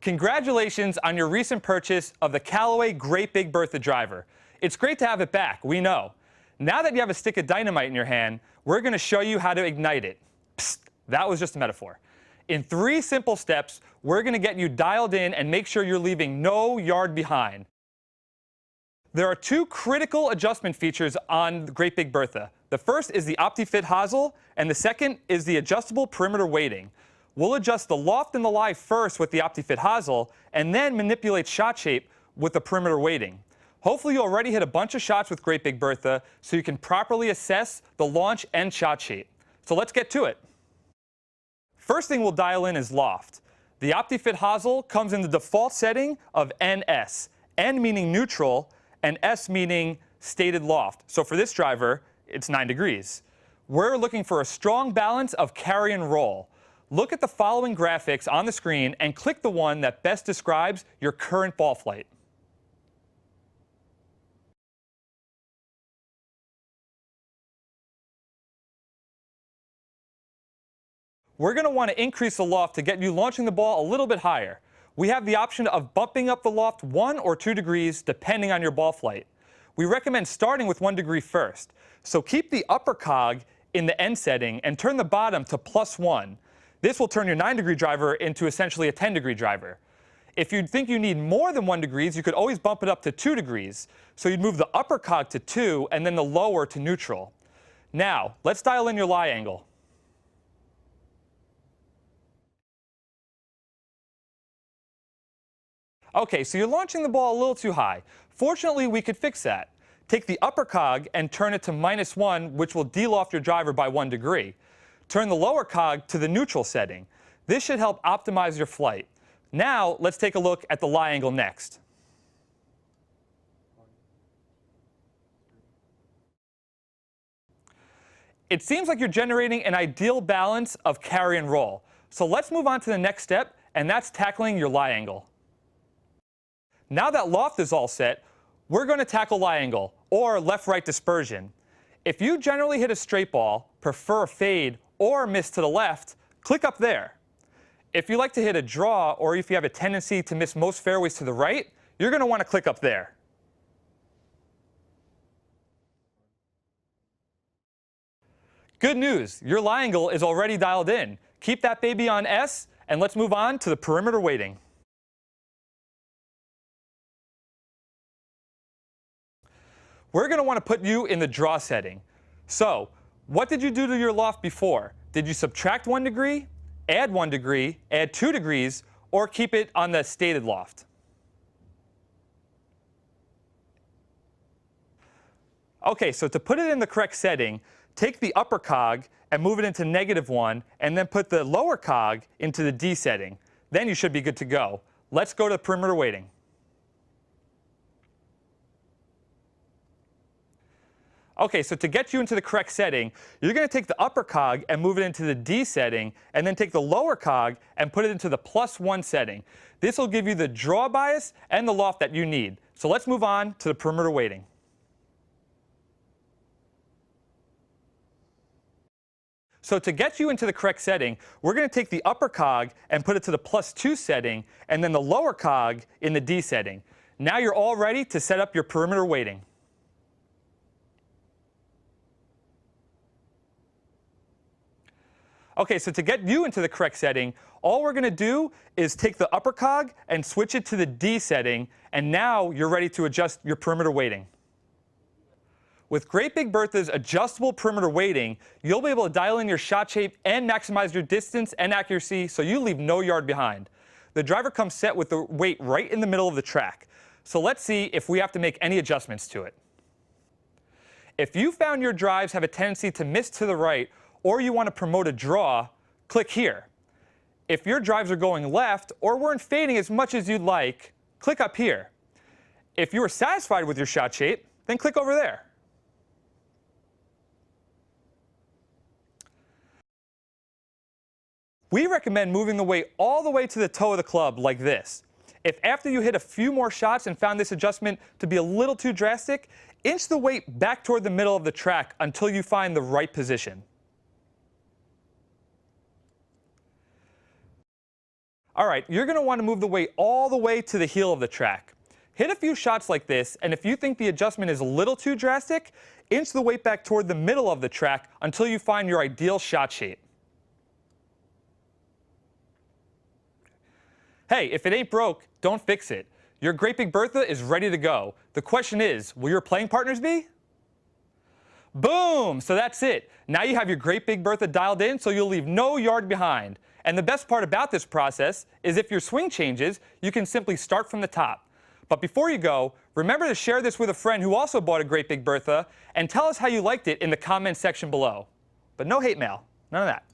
Congratulations on your recent purchase of the Callaway Great Big Bertha driver. It's great to have it back, we know. Now that you have a stick of dynamite in your hand, we're going to show you how to ignite it. Psst, that was just a metaphor. In 3 simple steps, we're going to get you dialed in and make sure you're leaving no yard behind. There are 2 critical adjustment features on the Great Big Bertha. The first is the OptiFit hosel, and the second is the adjustable perimeter weighting. We'll adjust the loft and the lie first with the OptiFit hosel, and then manipulate shot shape with the perimeter weighting. Hopefully you already hit a bunch of shots with Great Big Bertha, so you can properly assess the launch and shot shape. So let's get to it. First thing we'll dial in is loft. The OptiFit hosel comes in the default setting of NS, N meaning neutral, and S meaning stated loft. So for this driver, it's 9 degrees. We're looking for a strong balance of carry and roll. Look at the following graphics on the screen and click the one that best describes your current ball flight. We're going to want to increase the loft to get you launching the ball a little bit higher. We have the option of bumping up the loft 1 or 2 degrees depending on your ball flight. We recommend starting with 1 degree first. So keep the upper cog in the N setting and turn the bottom to +1. This will turn your 9-degree driver into essentially a 10-degree driver. If you think you need more than 1 degree, you could always bump it up to 2 degrees. So you'd move the upper cog to 2 and then the lower to neutral. Now, let's dial in your lie angle. Okay, so you're launching the ball a little too high. Fortunately, we could fix that. Take the upper cog and turn it to -1, which will de-loft your driver by 1 degree. Turn the lower cog to the neutral setting. This should help optimize your flight. Now, let's take a look at the lie angle next. It seems like you're generating an ideal balance of carry and roll. So let's move on to the next step, and that's tackling your lie angle. Now that loft is all set, we're going to tackle lie angle, or left-right dispersion. If you generally hit a straight ball, prefer a fade, or miss to the left, click up there. If you like to hit a draw, or if you have a tendency to miss most fairways to the right, you're going to want to click up there. Good news, your lie angle is already dialed in. Keep that baby on S, and let's move on to the perimeter weighting. We're going to want to put you in the draw setting. So, what did you do to your loft before? Did you subtract 1 degree, add 1 degree, add 2 degrees, or keep it on the stated loft? Okay, so to put it in the correct setting, take the upper cog and move it into -1, and then put the lower cog into the D setting. Then you should be good to go. Let's go to perimeter weighting. Okay, so to get you into the correct setting, you're going to take the upper cog and move it into the D setting, and then take the lower cog and put it into the +1 setting. This will give you the draw bias and the loft that you need. So let's move on to the perimeter weighting. So to get you into the correct setting, we're going to take the upper cog and put it to the +2 setting, and then the lower cog in the D setting. Now you're all ready to set up your perimeter weighting. Okay, so to get you into the correct setting, all we're going to do is take the upper cog and switch it to the D setting, and now you're ready to adjust your perimeter weighting. With Great Big Bertha's adjustable perimeter weighting, you'll be able to dial in your shot shape and maximize your distance and accuracy so you leave no yard behind. The driver comes set with the weight right in the middle of the track. So let's see if we have to make any adjustments to it. If you found your drives have a tendency to miss to the right, or you want to promote a draw, click here. If your drives are going left or weren't fading as much as you'd like, click up here. If you are satisfied with your shot shape, then click over there. We recommend moving the weight all the way to the toe of the club like this. If after you hit a few more shots and found this adjustment to be a little too drastic, inch the weight back toward the middle of the track until you find the right position. All right, you're going to want to move the weight all the way to the heel of the track. Hit a few shots like this, and if you think the adjustment is a little too drastic, inch the weight back toward the middle of the track until you find your ideal shot shape. Hey, if it ain't broke, don't fix it. Your Great Big Bertha is ready to go. The question is, will your playing partners be? Boom! So that's it. Now you have your Great Big Bertha dialed in, so you'll leave no yard behind. And the best part about this process is if your swing changes, you can simply start from the top. But before you go, remember to share this with a friend who also bought a Great Big Bertha and tell us how you liked it in the comments section below. But no hate mail. None of that.